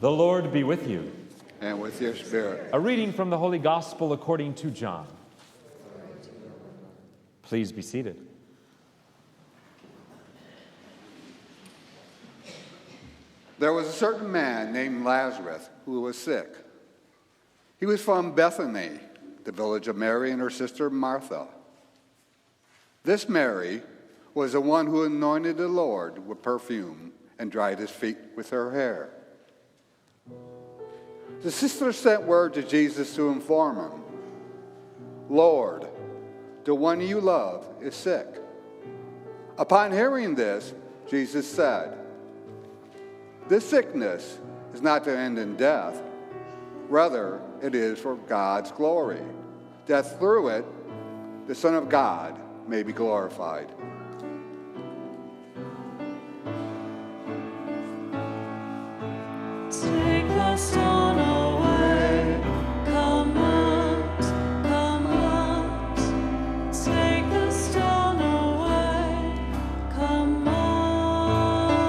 The Lord be with you. And with your spirit. A reading from the Holy Gospel according to John. Please be seated. There was a certain man named Lazarus who was sick. He was from Bethany, the village of Mary and her sister Martha. This Mary was the one who anointed the Lord with perfume and dried his feet with her hair. The sister sent word to Jesus to inform him, "Lord, the one you love is sick." Upon hearing this, Jesus said, "This sickness is not to end in death. Rather, it is for God's glory, that through it, the Son of God may be glorified." Take the stone away, come out, come out. Take the stone away, come out.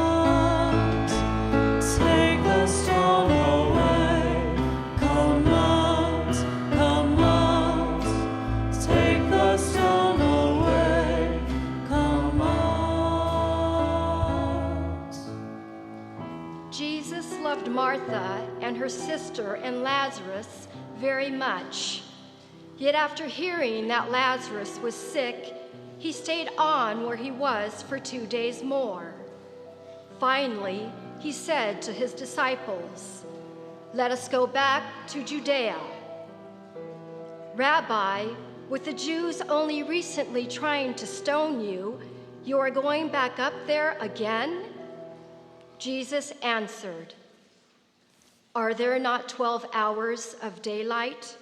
Take the stone away, come out, come out. Take the stone away, come out. Jesus loved Martha and her sister and Lazarus very much. Yet after hearing that Lazarus was sick, he stayed on where he was for 2 days more. Finally, he said to his disciples, "Let us go back to Judea." "Rabbi, with the Jews only recently trying to stone you, you are going back up there again?" Jesus answered, "Are there not 12 hours of daylight?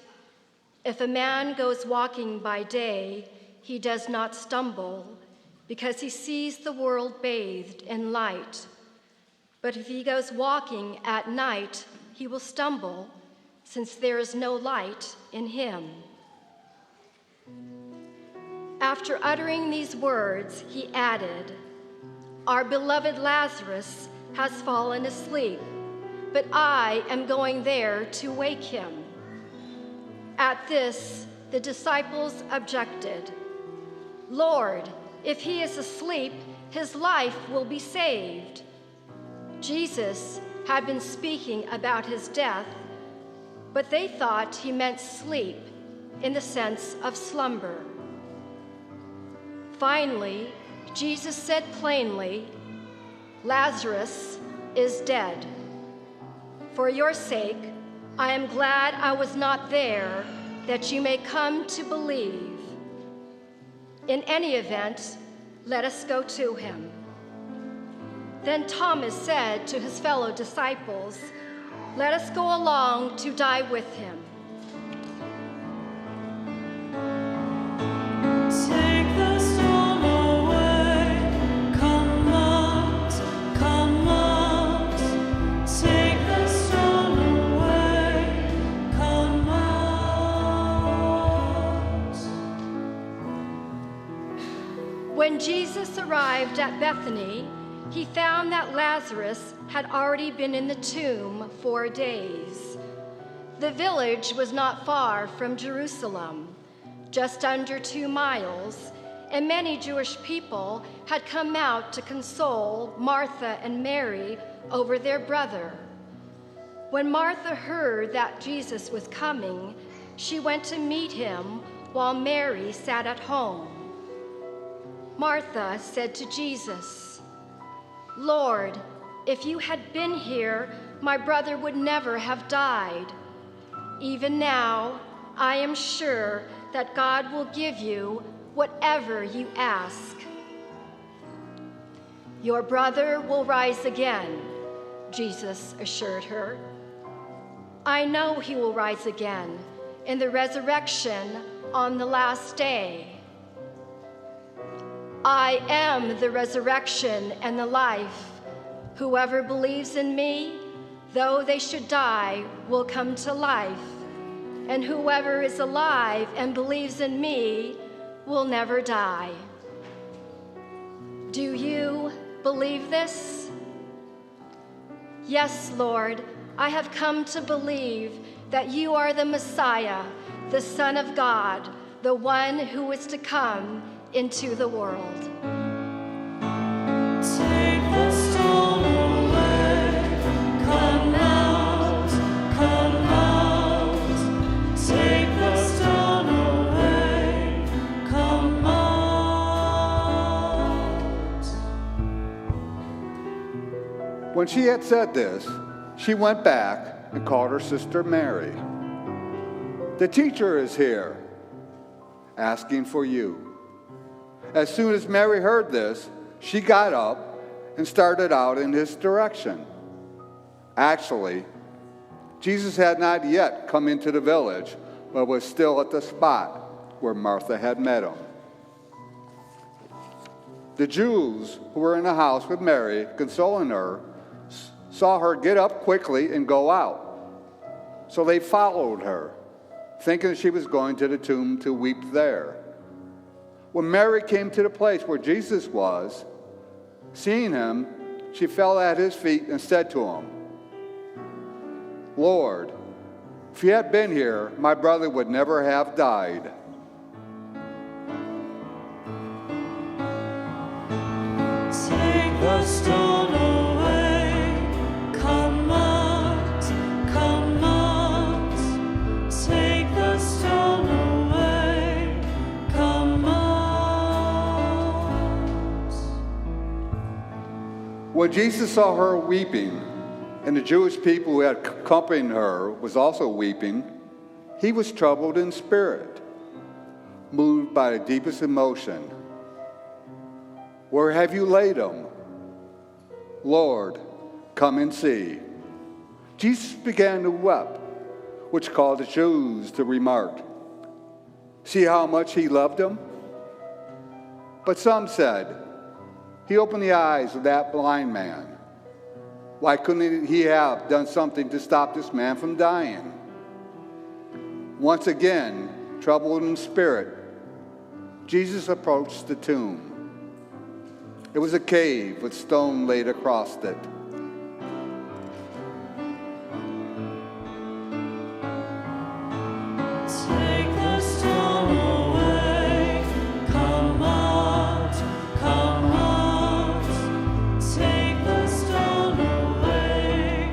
If a man goes walking by day, he does not stumble, because he sees the world bathed in light. But if he goes walking at night, he will stumble, since there is no light in him." After uttering these words, he added, "Our beloved Lazarus has fallen asleep, but I am going there to wake him." At this, the disciples objected, "Lord, if he is asleep, his life will be saved." Jesus had been speaking about his death, but they thought he meant sleep in the sense of slumber. Finally, Jesus said plainly, "Lazarus is dead. For your sake, I am glad I was not there, that you may come to believe. In any event, let us go to him." Then Thomas said to his fellow disciples, "Let us go along to die with him." Take the stone away, come out, come out. Take the stone away, come out. When Jesus arrived at Bethany, he found that Lazarus had already been in the tomb 4 days. The village was not far from Jerusalem, just under 2 miles, and many Jewish people had come out to console Martha and Mary over their brother. When Martha heard that Jesus was coming, she went to meet him while Mary sat at home. Martha said to Jesus, "Lord, if you had been here, my brother would never have died. Even now, I am sure that God will give you whatever you ask." "Your brother will rise again," Jesus assured her. "I know he will rise again in the resurrection on the last day. I am the resurrection and the life. Whoever believes in me, though they should die, will come to life. And whoever is alive and believes in me will never die." Do you believe this? "Yes, Lord, I have come to believe that you are the Messiah, the Son of God, the one who is to come into the world. Take the stone away. Come out, come out. Take the stone away. Come out. When she had said this, she went back and called her sister Mary. The teacher is here, asking for you. As soon as Mary heard this, she got up and started out in his direction. Actually, Jesus had not yet come into the village, but was still at the spot where Martha had met him. The Jews who were in the house with Mary, consoling her, saw her get up quickly and go out. So they followed her, thinking she was going to the tomb to weep there. When Mary came to the place where Jesus was, seeing him, she fell at his feet and said to him, "Lord, if you had been here, my brother would never have died." Take the stone away. Come out, come out. Take the stone away. Come out. When Jesus saw her weeping, and the Jewish people who had accompanied her was also weeping, he was troubled in spirit, moved by the deepest emotion. "Where have you laid him?" "Lord, come and see." Jesus began to weep, which caused the Jews to remark, "See how much he loved him?" But some said, "He opened the eyes of that blind man. Why couldn't he have done something to stop this man from dying?" Once again, troubled in spirit, Jesus approached the tomb. It was a cave with stone laid across it. Take the stone away. Come out, come out. Take the stone away.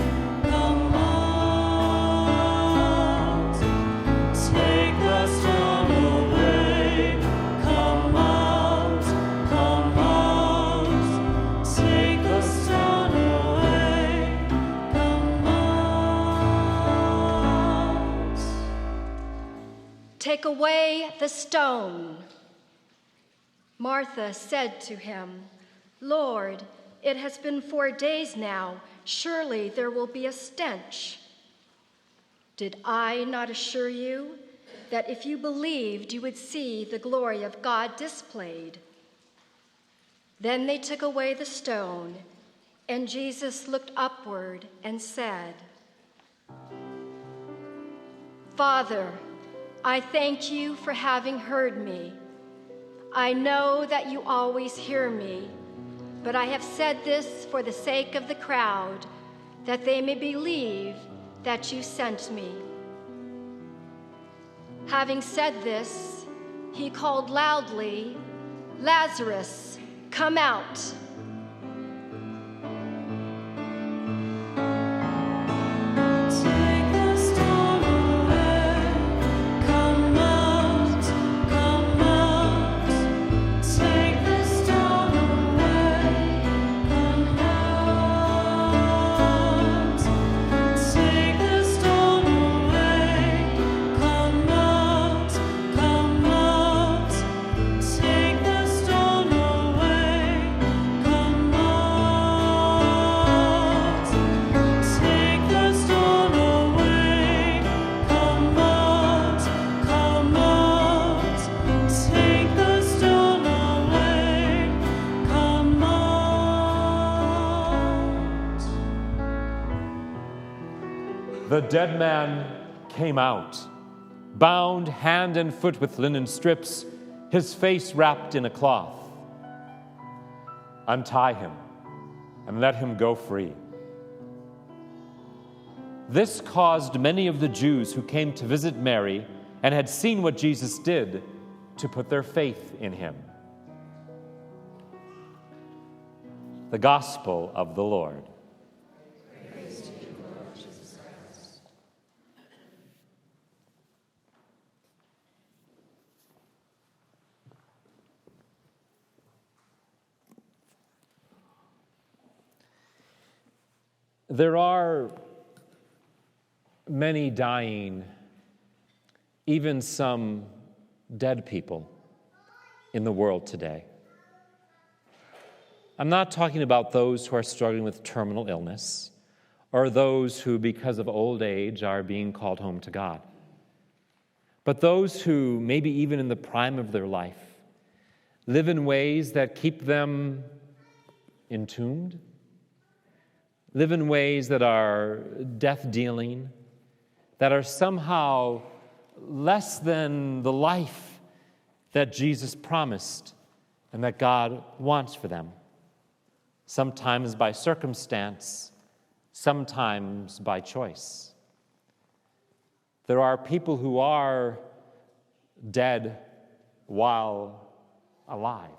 Come out. Take the stone away. Come out, come out. Take the stone away. Come out. Take away the stone. Martha said to him, "Lord, it has been 4 days now. Surely there will be a stench." "Did I not assure you that if you believed, you would see the glory of God displayed?" Then they took away the stone, and Jesus looked upward and said, "Father, I thank you for having heard me. I know that you always hear me, but I have said this for the sake of the crowd, that they may believe that you sent me." Having said this, he called loudly, "Lazarus, come out." Take the stone away. Come out, come out. Take the stone away. Come out. Take the stone away. Come out, come out. Take the stone away. Come out. Take the stone away. Come out, come out. Take the stone away. Come out. The dead man came out, bound hand and foot with linen strips, his face wrapped in a cloth. "Untie him and let him go free." This caused many of the Jews who came to visit Mary and had seen what Jesus did to put their faith in him. The Gospel of the Lord. Praise to you, Lord Jesus Christ. There are many dying, even some dead people in the world today. I'm not talking about those who are struggling with terminal illness or those who, because of old age, are being called home to God. But those who, maybe even in the prime of their life, live in ways that keep them entombed, live in ways that are death-dealing, that are somehow less than the life that Jesus promised and that God wants for them. Sometimes by circumstance, sometimes by choice. There are people who are dead while alive.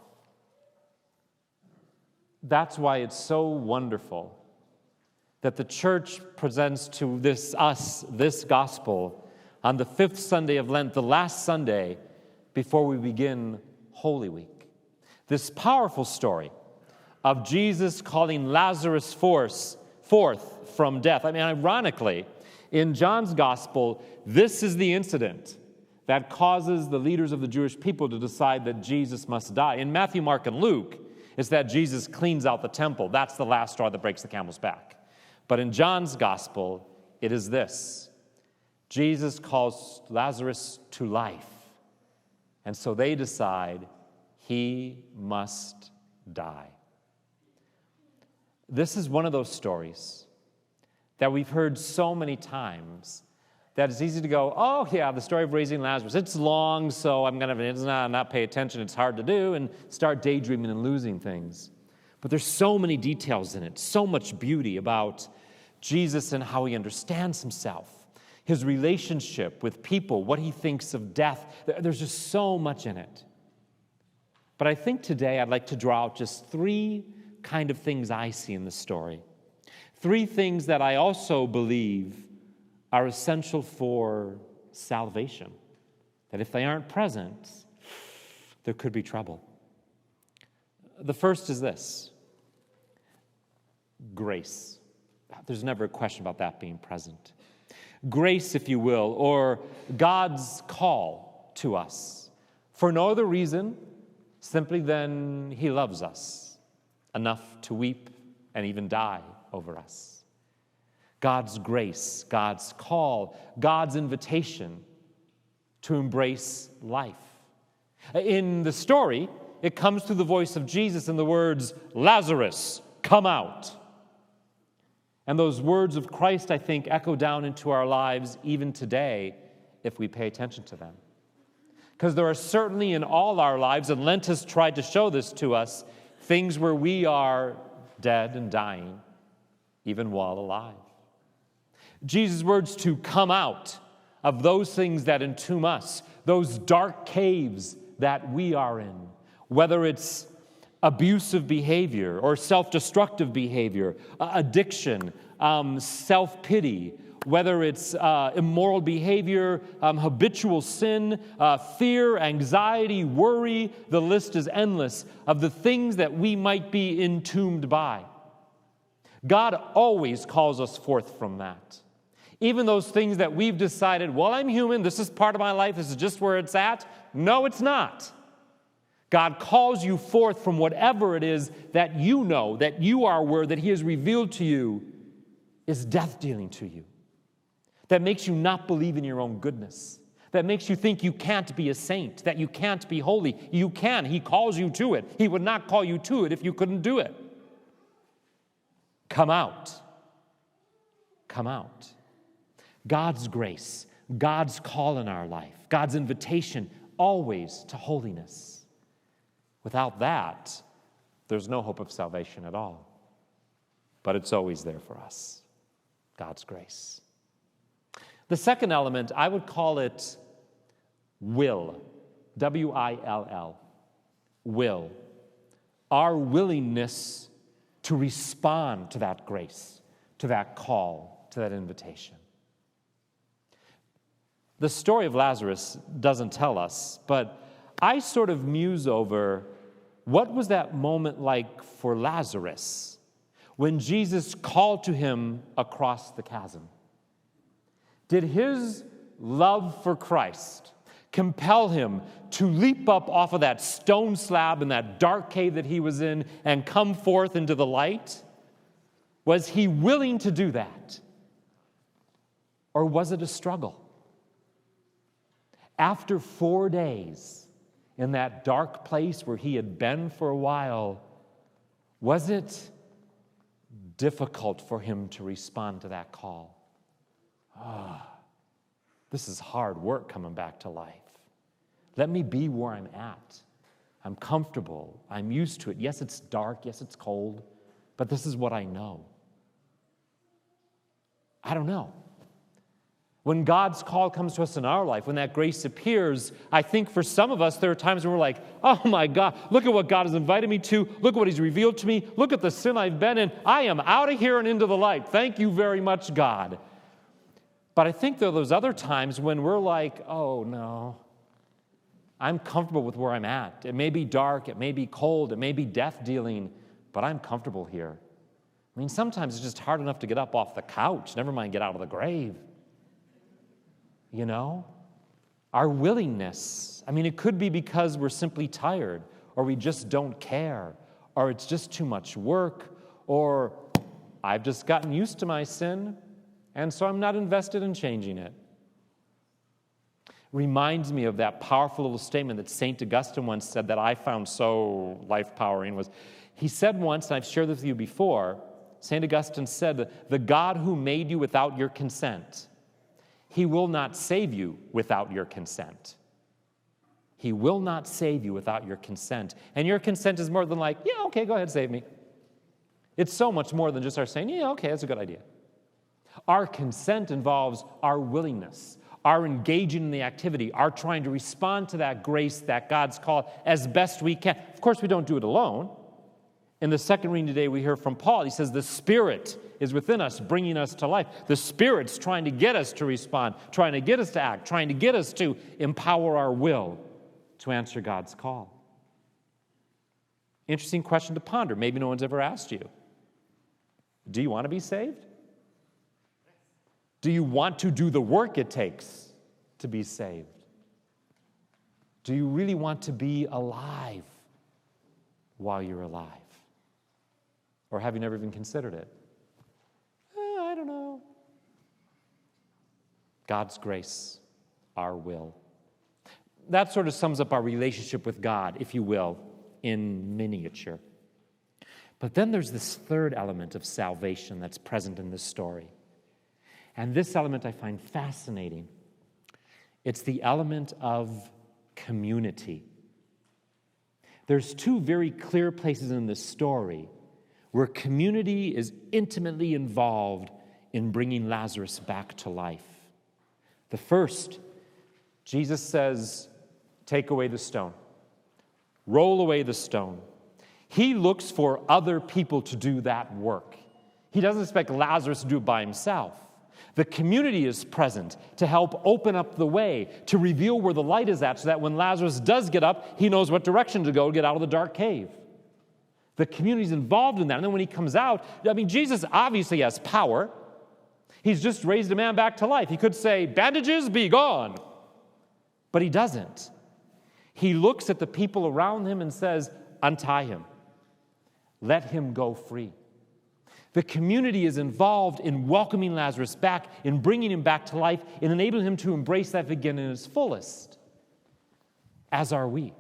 That's why it's so wonderful that the church presents to us this gospel on the 5th Sunday of Lent, the last Sunday before we begin Holy Week. This powerful story of Jesus calling Lazarus forth from death. I mean, ironically, in John's gospel, this is the incident that causes the leaders of the Jewish people to decide that Jesus must die. In Matthew, Mark, and Luke, it's that Jesus cleans out the temple. That's the last straw that breaks the camel's back. But in John's gospel, it is this. Jesus calls Lazarus to life. And so they decide he must die. This is one of those stories that we've heard so many times that it's easy to go, oh yeah, the story of raising Lazarus. It's long, so I'm going to not pay attention. It's hard to do, and start daydreaming and losing things. But there's so many details in it, so much beauty about Jesus and how he understands himself, his relationship with people, what he thinks of death. There's just so much in it. But I think today I'd like to draw out just 3 kind of things I see in the story. 3 things that I also believe are essential for salvation. That if they aren't present, there could be trouble. The first is this: grace. There's never a question about that being present. Grace, if you will, or God's call to us, for no other reason, simply than he loves us enough to weep and even die over us. God's grace, God's call, God's invitation to embrace life. In the story, it comes through the voice of Jesus in the words, "Lazarus, come out." And those words of Christ, I think, echo down into our lives even today if we pay attention to them. Because there are certainly in all our lives, and Lent has tried to show this to us, things where we are dead and dying, even while alive. Jesus' words to come out of those things that entomb us, those dark caves that we are in, whether it's abusive behavior or self-destructive behavior, addiction, self-pity, whether it's immoral behavior, habitual sin, fear, anxiety, worry, the list is endless of the things that we might be entombed by. God always calls us forth from that. Even those things that we've decided, well, I'm human, this is part of my life, this is just where it's at. No, it's not. God calls you forth from whatever it is that you know, that you are aware, that he has revealed to you is death-dealing to you. That makes you not believe in your own goodness. That makes you think you can't be a saint, that you can't be holy. You can. He calls you to it. He would not call you to it if you couldn't do it. Come out. Come out. God's grace, God's call in our life, God's invitation always to holiness. Without that, there's no hope of salvation at all. But it's always there for us. God's grace. The second element, I would call it will. W-I-L-L. Will. Our willingness to respond to that grace, to that call, to that invitation. The story of Lazarus doesn't tell us, but I sort of muse over what was that moment like for Lazarus when Jesus called to him across the chasm. Did his love for Christ compel him to leap up off of that stone slab in that dark cave that he was in and come forth into the light? Was he willing to do that? Or was it a struggle? After 4 days in that dark place where he had been for a while, was it difficult for him to respond to that call? This is hard work coming back to life. Let me be where I'm at. I'm comfortable. I'm used to it. Yes, it's dark. Yes, it's cold. But this is what I know. I don't know. When God's call comes to us in our life, when that grace appears, I think for some of us, there are times when we're like, oh my God, look at what God has invited me to. Look at what he's revealed to me. Look at the sin I've been in. I am out of here and into the light. Thank you very much, God. But I think there are those other times when we're like, oh no, I'm comfortable with where I'm at. It may be dark, it may be cold, it may be death dealing, but I'm comfortable here. I mean, sometimes it's just hard enough to get up off the couch, never mind get out of the grave. You know? Our willingness. I mean, it could be because we're simply tired, or we just don't care, or it's just too much work, or I've just gotten used to my sin, and so I'm not invested in changing it. Reminds me of that powerful little statement that St. Augustine once said that I found so life-powering. Was he said once, and I've shared this with you before, St. Augustine said, the God who made you without your consent, he will not save you without your consent. He will not save you without your consent. And your consent is more than like, yeah, okay, go ahead, save me. It's so much more than just our saying, yeah, okay, that's a good idea. Our consent involves our willingness, our engaging in the activity, our trying to respond to that grace that God's called as best we can. Of course, we don't do it alone. In the second reading today, we hear from Paul. He says, the Spirit is within us, bringing us to life. The Spirit's trying to get us to respond, trying to get us to act, trying to get us to empower our will to answer God's call. Interesting question to ponder. Maybe no one's ever asked you. Do you want to be saved? Do you want to do the work it takes to be saved? Do you really want to be alive while you're alive? Or have you never even considered it? I don't know. God's grace, our will. That sort of sums up our relationship with God, if you will, in miniature. But then there's this third element of salvation that's present in this story. And this element I find fascinating. It's the element of community. There's two very clear places in this story where community is intimately involved in bringing Lazarus back to life. The first, Jesus says, take away the stone. Roll away the stone. He looks for other people to do that work. He doesn't expect Lazarus to do it by himself. The community is present to help open up the way, to reveal where the light is at, so that when Lazarus does get up, he knows what direction to go to get out of the dark cave. The community is involved in that. And then when he comes out, I mean, Jesus obviously has power. He's just raised a man back to life. He could say, bandages, be gone. But he doesn't. He looks at the people around him and says, untie him. Let him go free. The community is involved in welcoming Lazarus back, in bringing him back to life, in enabling him to embrace that again in his fullest, as are we.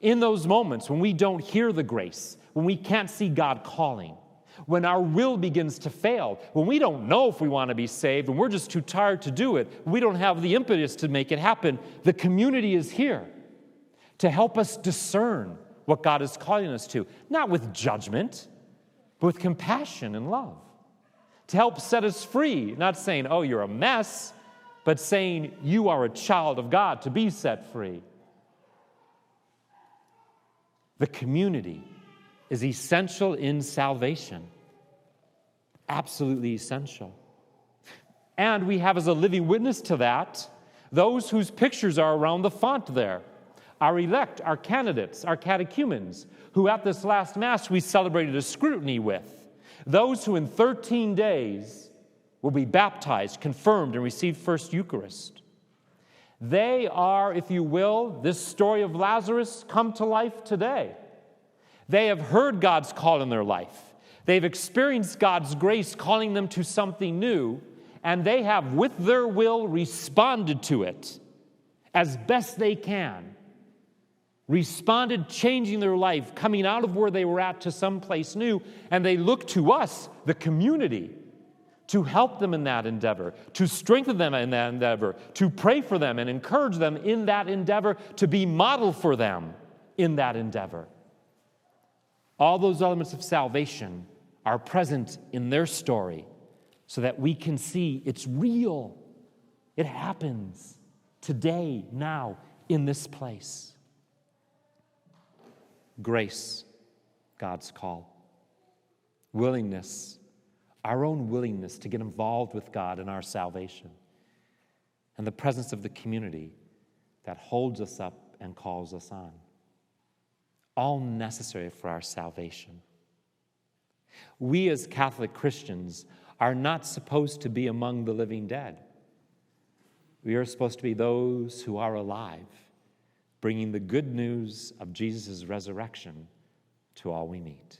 In those moments when we don't hear the grace, when we can't see God calling, when our will begins to fail, when we don't know if we want to be saved, and we're just too tired to do it, we don't have the impetus to make it happen, the community is here to help us discern what God is calling us to, not with judgment, but with compassion and love, to help set us free, not saying, oh, you're a mess, but saying you are a child of God to be set free. The community is essential in salvation. Absolutely essential. And we have as a living witness to that those whose pictures are around the font there. Our elect, our candidates, our catechumens, who at this last Mass we celebrated a scrutiny with. Those who in 13 days will be baptized, confirmed, and receive First Eucharist. They are, if you will, this story of Lazarus come to life today. They have heard God's call in their life. They've experienced God's grace calling them to something new, and they have, with their will, responded to it as best they can. Responded, changing their life, coming out of where they were at to someplace new, and they look to us, the community, to help them in that endeavor, to strengthen them in that endeavor, to pray for them and encourage them in that endeavor, to be model for them in that endeavor. All those elements of salvation are present in their story so that we can see it's real. It happens today, now, in this place. Grace, God's call. Willingness, our own willingness to get involved with God in our salvation. And the presence of the community that holds us up and calls us on. All necessary for our salvation. We as Catholic Christians are not supposed to be among the living dead. We are supposed to be those who are alive, bringing the good news of Jesus' resurrection to all we meet.